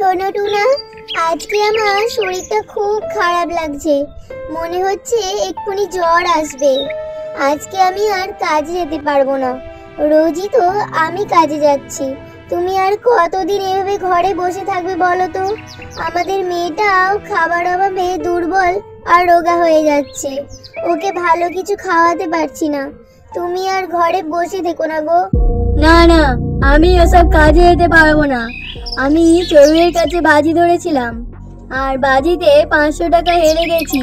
শোনো টুনা, আজকে আমার শরীরটা খুব খারাপ লাগছে। মনে হচ্ছে এক্ষুনি জ্বর আসবে। আজকে আমি আর কাজে যেতে পারবো না। রোজই তো আমি কাজে যাচ্ছি। তুমি আর কতদিন এভাবে ঘরে বসে থাকবে বলো তো? আমাদের মেয়েটাও খাবার অভাবে দুর্বল আর রোগা হয়ে যাচ্ছে। ওকে ভালো কিছু খাওয়াতে পারছি না। তুমি আর ঘরে বসে থেকো না গো। না না, আমি ওসব কাজে যেতে পারবো না। আমি চড়ুইয়ের কাছে বাজি ধরেছিলাম, আর বাজিতে 500 টাকা হেরে গেছি।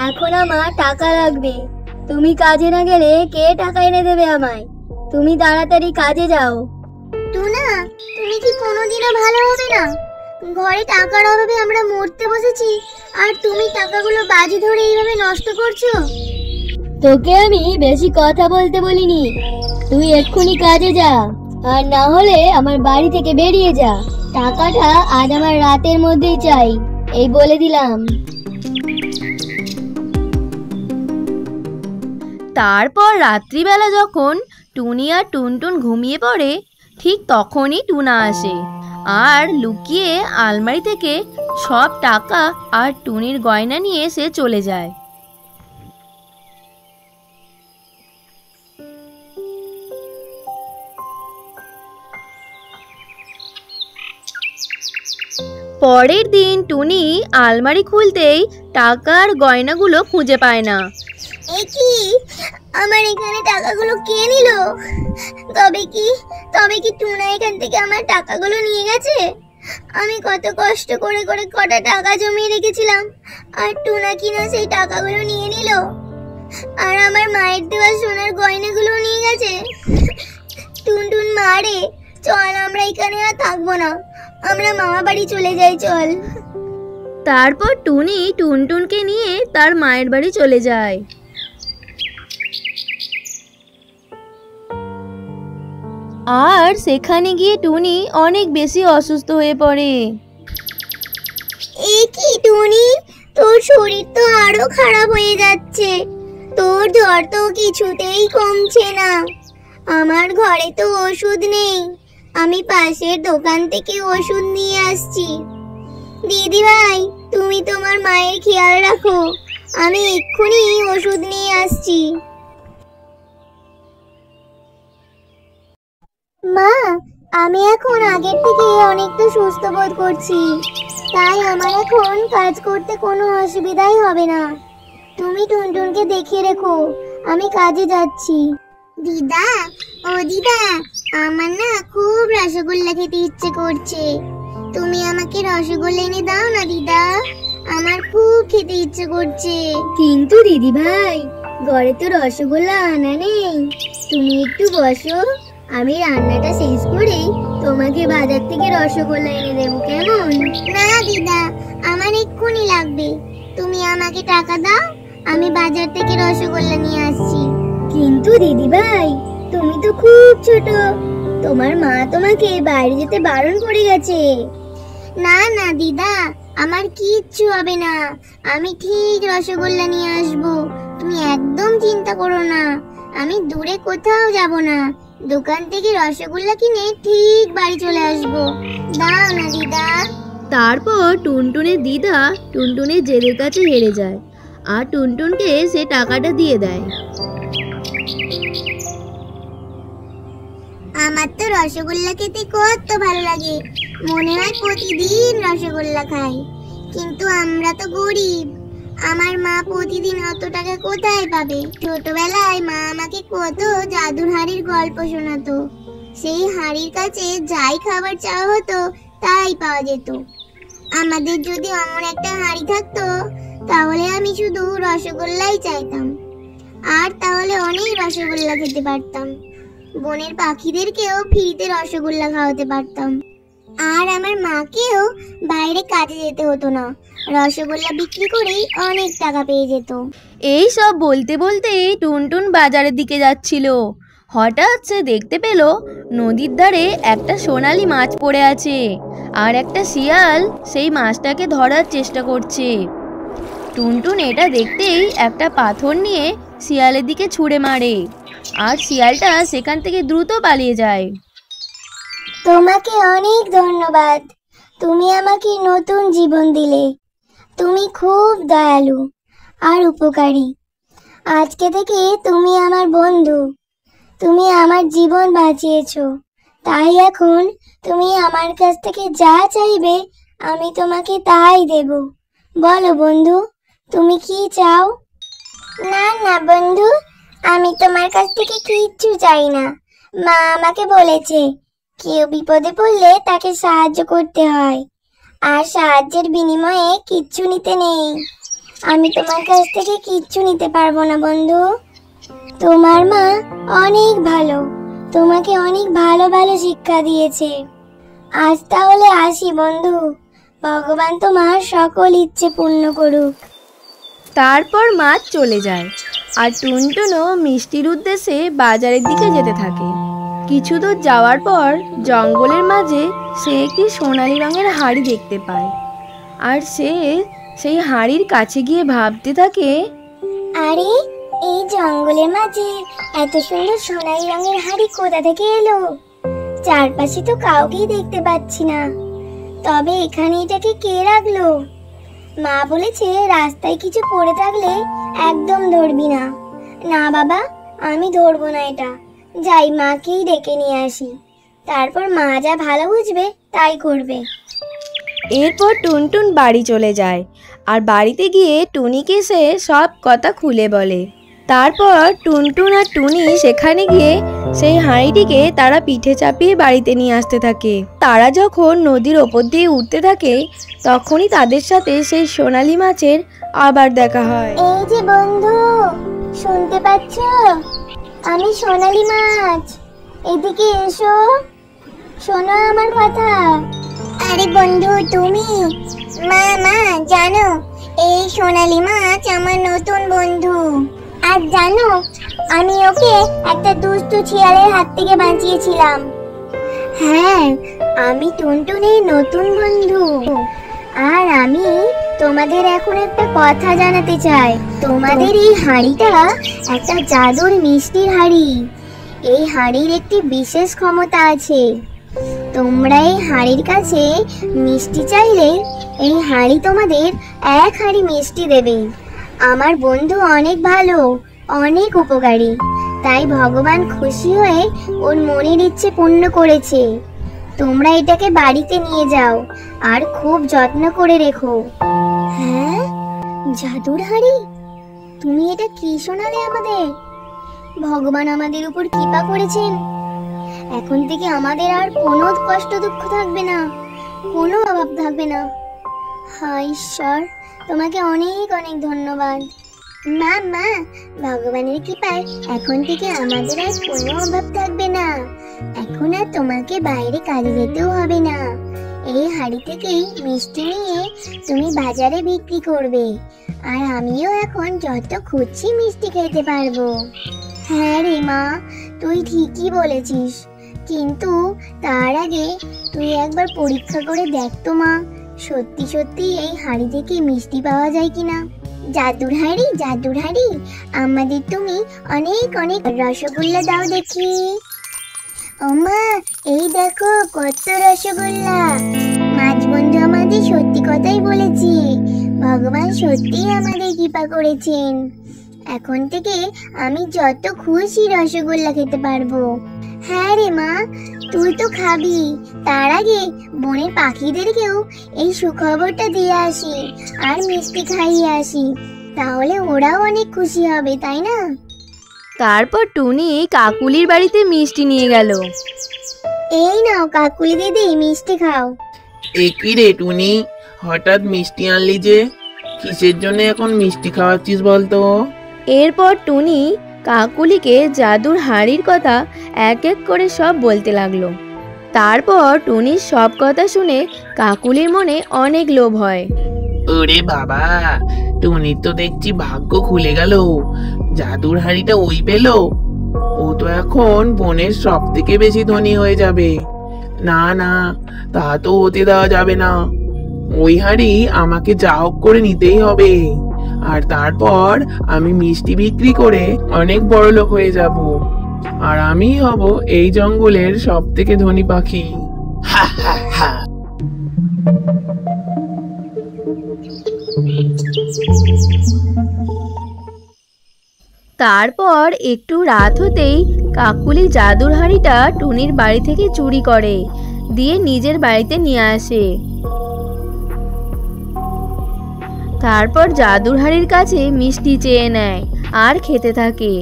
এখন আমার টাকা লাগবে। তুমি কাজে না গেলে কে টাকা এনে দেবে আমায়? তুমি তাড়াতাড়ি কাজে যাও। টুনা, তুমি কি কোনোদিনও ভালো হবে না? ঘরে টাকার অভাবে আমরা মরতে বসেছি, আর তুমি টাকাগুলো বাজি ধরে এইভাবে নষ্ট করছো। তোকে আমি বেশি কথা বলতে বলিনি। তুই এক্ষুনি কাজে যা, আর না হলে আমার বাড়ি থেকে বেরিয়ে যা। টাকাটা আজ আমার রাতের মধ্যেই চাই, এই বলে দিলাম। তারপর রাত্রিবেলা যখন টুনি আর টুনটুন ঘুমিয়ে পড়ে, ঠিক তখনই টুনা আসে আর লুকিয়ে আলমারি থেকে সব টাকা আর টুনির গয়না নিয়ে সে চলে যায়। পরের দিন টুনি আলমারি খুলতেই টাকা আর গয়নাগুলো খুঁজে পায় না। এ কি, আমার এখানে টাকাগুলো কে নিল? তবে কি টুনা এখান থেকে আমার টাকাগুলো নিয়ে গেছে? আমি কত কষ্ট করে করে কটা টাকা জমিয়ে রেখেছিলাম, আর টুনা কিনা সেই টাকাগুলো নিয়ে নিল। আর আমার মায়ের দেওয়া সোনার গয়নাগুলো নিয়ে গেছে। টুনটুন মারে, চল আমরা এখানে আর থাকবো না, আমরা মামা বাড়ি চলে যাই, চল। তারপর টুনি টুনটুনকে নিয়ে তার মায়ের বাড়ি চলে যায়। আর সেখানে গিয়ে টুনি অনেক বেশি অসুস্থ হয়ে পড়ে। এ কি টুনি, তোর শরীর তো আরো খারাপ হয়ে যাচ্ছে। তোর জ্বর তো কিছুতেই কমছে না। আমার ঘরে তো ওষুধ নেই। আমি পাশের দোকান থেকে ওষুধ নিয়ে আসছি। দিদি ভাই, তুমি তোমার মায়ের খেয়াল রাখো, আমি এক্ষুনি ওষুধ নিয়ে আসছি। মা, আমি এখন আগের থেকে অনেকটা সুস্থ বোধ করছি, তাই আমার এখন কাজ করতে কোনো অসুবিধাই হবে না। তুমি টুনটুনকে দেখে রেখো, আমি কাজে যাচ্ছি। দিদা, ও দিদা, আমার না খুব রসগোল্লা খেতে ইচ্ছে করছে। তুমি আমাকে রসগোল্লা এনে দাও না দিদা, আমার খুব খেতে ইচ্ছে করছে। কিন্তু দিদি ভাই, ঘরে তো রসগোল্লা আনা নেই। তুমি একটু বসো, আমি রান্নাটা শেষ করে তোমাকে বাজার থেকে রসগোল্লা এনে দেবো, কেমন? না দিদা, আমার এক্ষুনি লাগবে। তুমি আমাকে টাকা দাও, আমি বাজার থেকে রসগোল্লা নিয়ে আসছি। কিন্তু দিদি ভাই, তুমি তো খুব ছোট, তোমার মা তোমাকে বাইরে যেতে বারণ করে গেছে। না না দিদা, আমার কিচ্ছু হবে না, আমি ঠিক রসগোল্লা নিয়ে আসবো। তুমি একদম চিন্তা করো না, আমি দূরে কোথাও যাব না। দোকান থেকে রসগোল্লা কিনে ঠিক বাড়ি চলে আসবো। দাও না দিদা। তারপর টুনটুনের দিদা টুনটুনের জেদের কাছে হেরে যায় আর টুনটুনকে সে টাকাটা দিয়ে দেয়। আমার তো রসগোল্লা খেতে কত ভালো লাগে, মনে হয় প্রতিদিন রসগোল্লা খাই। কিন্তু আমরা তো গরিব, আমার মা প্রতিদিন অত টাকা কোথায় পাবে? ছোটবেলায় মা আমাকে কত জাদুর হাড়ির গল্প শোনাতো। সেই হাড়ির কাছে যাই খাবার চাওয়া হতো তাই পাওয়া যেত। আমাদের যদি এমন একটা হাড়ি থাকতো, তাহলে আমি শুধু রসগোল্লাই চাইতাম, আর তাহলে অনেক রসগোল্লা খেতে পারতাম। বনের পাখিদেরকেও ফ্রিতে রসগোল্লা খাওয়াতে পারতাম, আর আমার মাকেও বাইরে কাজে যেতে হতো না। রসগোল্লা বিক্রি করেই অনেক টাকা পেয়ে যেত। এই সব বলতে বলতেই টুনটুন বাজারের দিকে যাচ্ছিল। হঠাৎ সে দেখতে পেল নদীর ধারে একটা সোনালী মাছ পড়ে আছে, আর একটা শিয়াল সেই মাছটাকে ধরার চেষ্টা করছে। টুনটুন এটা দেখতেই একটা পাথর নিয়ে শিয়ালের দিকে ছুঁড়ে মারে, আর শিয়ালটা সেখান থেকে দ্রুত পালিয়ে যায়। তোমাকে অনেক ধন্যবাদ, তুমি আমাকে নতুন জীবন দিলে। তুমি খুব দয়ালু আর উপকারী। আজকে থেকে তুমি আমার বন্ধু। তুমি আমার জীবন বাঁচিয়েছো, তাই এখন তুমি আমার কাছ থেকে যা চাইবে আমি তোমাকে তাই দেব। বলো বন্ধু, তুমি কি চাও? না না বন্ধু, আমি তোমার কাছ থেকে কিচ্ছু চাই না। মা আমাকে বলেছে কেউ বিপদে পড়লে তাকে সাহায্য করতে হয়, আর সাহায্যের বিনিময়ে কিচ্ছু নিতে নেই। আমি তোমার কাছ থেকে কিচ্ছু নিতে পারবো না বন্ধু। তোমার মা অনেক ভালো, তোমাকে অনেক ভালো ভালো শিক্ষা দিয়েছে। আজ তাহলে আসি বন্ধু, ভগবান তোমার সকল ইচ্ছে পূর্ণ করুক। তারপর মাছ চলে যায় আর টুনটুনও মিষ্টির উদ্দেশ্যে বাজারের দিকে যেতে থাকে। কিছু দূর যাওয়ার পর জঙ্গলের মাঝে সে একটি সোনালী রঙের হাঁড়ি দেখতে পায়, আর সে সেই হাঁড়ির কাছে গিয়ে ভাবতে থাকে, আরে এই জঙ্গলের মাঝে এত সুন্দর সোনালী রঙের হাঁড়ি কোথা থেকে এলো? চারপাশে তো কাউকেই দেখতে পাচ্ছি না, তবে এখানে এটাকে কে রাখলো? মা বলেছে রাস্তায় কিছু পড়ে থাকলে একদম ধরবি না। না বাবা, আমি ধরবো না এটা। যাই, মাকেই ডেকে নিয়ে আসি, তারপর মা যা ভালো বুঝবে তাই করবে। এরপর টুনটুন বাড়ি চলে যায় আর বাড়িতে গিয়ে টুনিকে সে সব কথা খুলে বলে। তারপর টুনটুন আর টুনি সেখানে গিয়ে সেই হাঁড়িটিকে তারা পিঠে চাপিয়ে বাড়িতে নিয়ে আসতে থাকে। তারা যখন নদীর ওপর দিয়ে উঠতে থাকে তখনই তাদের সাথে সেই সোনালী মাছের আবার দেখা হয়। এই যে বন্ধু, শুনতে পাচ্ছ? আমি সোনালী মাছ, এদিকে এসো, শোনো আমার কথা। আরে বন্ধু তুমি? মা মা জানো, এই সোনালী মাছ আমার নতুন বন্ধু। আর জানো, আমি ওকে একটা দুষ্টু শিয়ালের হাত থেকে বাঁচিয়েছিলাম। হ্যাঁ, আমি টুনটুনের নতুন বন্ধু। আর আমি তোমাদের এখন একটা কথা জানাতে চাই। তোমাদের এই হাঁড়িটা একটা জাদুর মিষ্টির হাঁড়ি। এই হাঁড়ির একটি বিশেষ ক্ষমতা আছে। তোমরা এই হাঁড়ির কাছে মিষ্টি চাইলে এই হাঁড়ি তোমাদের এক হাঁড়ি মিষ্টি দেবে। আমার বন্ধু অনেক ভালো, অনেক উপকারী, তাই ভগবান খুশি হয়ে ওর মনের ইচ্ছে পূর্ণ করেছে। তোমরা এটাকে বাড়িতে নিয়ে যাও আর খুব যত্ন করে রেখো। হ্যাঁ, জাদুর হাঁড়ি? তুমি এটা কি শোনালে আমাদের? ভগবান আমাদের উপর কৃপা করেছেন। এখন থেকে আমাদের আর কোনো কষ্ট দুঃখ থাকবে না, কোনো অভাব থাকবে না। হায় ঈশ্বর, তোমাকে অনেক অনেক ধন্যবাদ। মা মা, ভগবানের কৃপায় এখন থেকে আমাদের আর কোনো অভাব থাকবে না। এখন আর তোমাকে বাইরে কাজে যেতেও হবে না। এই হাঁড়ি থেকেই মিষ্টি নিয়ে তুমি বাজারে বিক্রি করবে, আর আমিও এখন যত খুশি মিষ্টি খেতে পারবো। হ্যাঁ রে মা, তুই ঠিকই বলেছিস, কিন্তু তার আগে তুই একবার পরীক্ষা করে দেখ তো মা, সত্যি সত্যি এই হাঁড়ি থেকে মিষ্টি পাওয়া যায় কিনা। জাদুর হাঁড়ি, জাদুর হাঁড়ি, আমাদের তুমি অনেক অনেক রসগোল্লা দাও দেখি। ও মা, এই দেখো কত রসগোল্লা। মাছ বন্ধু আমাদের সত্যি কথাই বলেছি, ভগবান সত্যিই আমাদের কৃপা করেছেন। এখন থেকে আমি যত খুশি রসগোল্লা খেতে পারবো। হ্যাঁ রে মা, তুই তো খাবি, তার আগে বনের পাখিদেরকেও এই সুখবরটা দিয়ে আসি আর মিষ্টি খাইয়ে আসি, তাহলে ওরাও অনেক খুশি হবে, তাই না? তারপর টুনি কাকুলির বাড়িতে মিষ্টি নিয়ে গেল। এই নাও কাকুলি দিদি, মিষ্টি খাও। এ কি রে টুনি, হঠাৎ মিষ্টি আনলি যে? কিসের জন্য এখন মিষ্টি খাওয়াচ্ছিস বলতো? এরপর টুনি কাকুলিকে জাদুর হাঁড়ির কথা এক এক করে সব বলতে লাগলো। তারপর টুনির সব কথা শুনে কাকুলির মনে অনেক লোভ হয়। ওরে বাবা, টুনির তো দেখছি ভাগ্য খুলে গেল, জাদুর হাঁড়িটা ওই পেলো। ও তো এখন বনের সব থেকে বেশি ধনী হয়ে যাবে। না না, তা তো হতে দেওয়া যাবে না। ওই হাঁড়ি আমাকে যা হোক করে নিতেই হবে, আর তারপর আমি মিষ্টি বিক্রি করে অনেক বড় লোক হয়ে যাব, আর আমি হব এই জঙ্গলের সব থেকে ধনী পাখি। হা হা হা। তারপর একটু রাত হতেই কাকুলি জাদুর হাঁড়িটা টুনির বাড়ি থেকে চুরি করে দিয়ে নিজের বাড়িতে নিয়ে আসে। তারপর জাদুর হাঁড়ির কাছে মিষ্টি চেয়ে নেয় আর খেতে থাকে।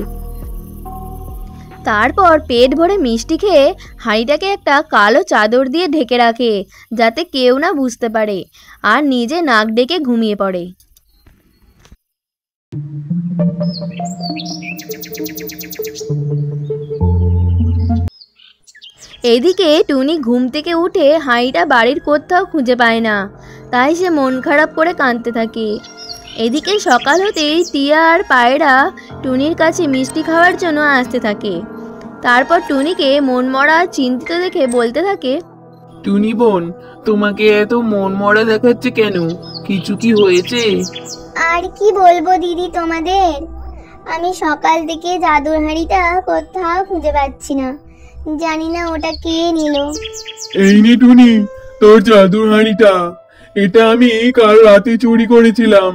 তারপর পেট ভরে মিষ্টি খেয়ে হাঁড়িটাকে একটা কালো চাদর দিয়ে ঢেকে রাখে যাতে কেউ না বুঝতে পারে, আর নিজে নাক ডেকে ঘুমিয়ে পড়ে। এদিকে টুনি ঘুম থেকে উঠে হাঁড়িটা বাড়ির কোথাও খুঁজে পায় না, তাই সে মন খারাপ করে কাঁদতে থাকে। এদিকে সকাল হতেই টিয়া আর পায়রা টুনির কাছে মিষ্টি খাওয়ার জন্য আসতে থাকে। তারপর টুনিকে মন মরা চিন্তিত দেখে বলতে থাকে, টুনি বোন, তোমাকে এত মন মরা দেখাচ্ছে কেন? কিছু কি হয়েছে? আর কি বলবো দিদি তোমাদের, আমি সকাল থেকে জাদুর হাঁড়িটা কোথাও খুঁজে পাচ্ছি না, জানি না ওটা কে নিল। এই নে টুনি, তোর জাদুর হাঁড়িটা। এটা আমি কাল রাতে চুরি করেছিলাম,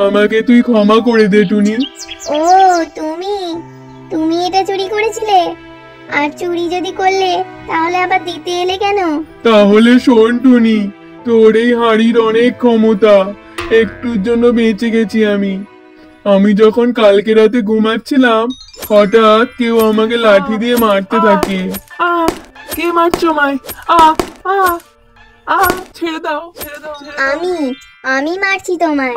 আমাকে তুই ক্ষমা করে দে টুনি। ও তুমি তুমি এটা চুরি করেছিলে? আর চুরি যদি করলে তাহলে আবার দিতে এলে কেন? তাহলে শোন টুনি, তোর এই হাঁড়ির অনেক ক্ষমতা, একটুর জন্য বেঁচে গেছি আমি যখন কালকে রাতে ঘুমাচ্ছিলাম হঠাৎ কেউ আমাকে লাঠি দিয়ে মারতে থাকে। কে মারছো আমায়? ছেড়ে দাও, ছেড়ে দাও। আমি মারছি তোমায়।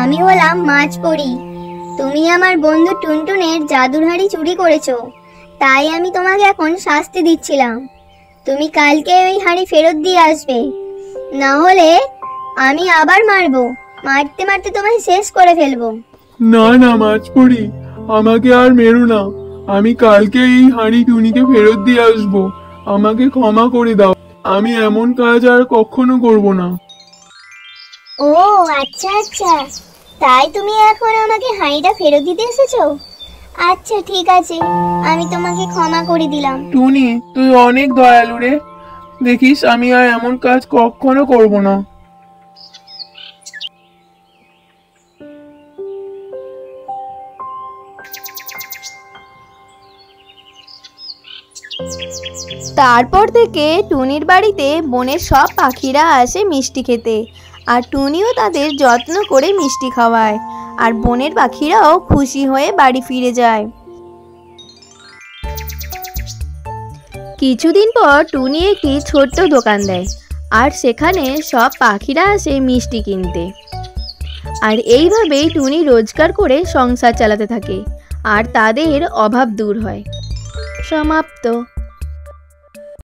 আমি হলাম মাছ পড়ি। তুমি আমার বন্ধু টুনটুনের জাদুর হাঁড়ি চুরি করেছো, তাই আমি তোমাকে এখন শাস্তি দিচ্ছিলাম। তুমি কালকে ওই হাঁড়ি ফেরত দিয়ে আসবে, না হলে আমি আবার মারবো, মারতে মারতে তোমায় শেষ করে ফেলবো। না না মাছ পড়ি, আমাকে আর মেরো না, আমি কালকে এই হাঁড়ি টুনিকে ফেরত দিয়ে আসবো, আমাকে ক্ষমা করে দাও, আমি এমন কাজ আর কখনো করব না। ও আচ্ছা আচ্ছা, তাই তুমি এখন আমাকে হাঁড়িটা ফেরত দিতে এসেছো? আচ্ছা ঠিক আছে, আমি তোমাকে ক্ষমা করে দিলাম। টুনি, তুই অনেক দয়ালু রে, দেখিস আমি আর এমন কাজ কখনো করব না। তারপর থেকে টুনির বাড়িতে বনের সব পাখিরা আসে মিষ্টি খেতে, আর টুনিও তাদের যত্ন করে মিষ্টি খাওয়ায়, আর বনের পাখিরাও খুশি হয়ে বাড়ি ফিরে যায়। কিছুদিন পর টুনি একটি ছোট্ট দোকান দেয়, আর সেখানে সব পাখিরা আসে মিষ্টি কিনতে। আর এইভাবেই টুনি রোজগার করে সংসার চালাতে থাকে, আর তাদের অভাব দূর হয়। সমাপ্ত।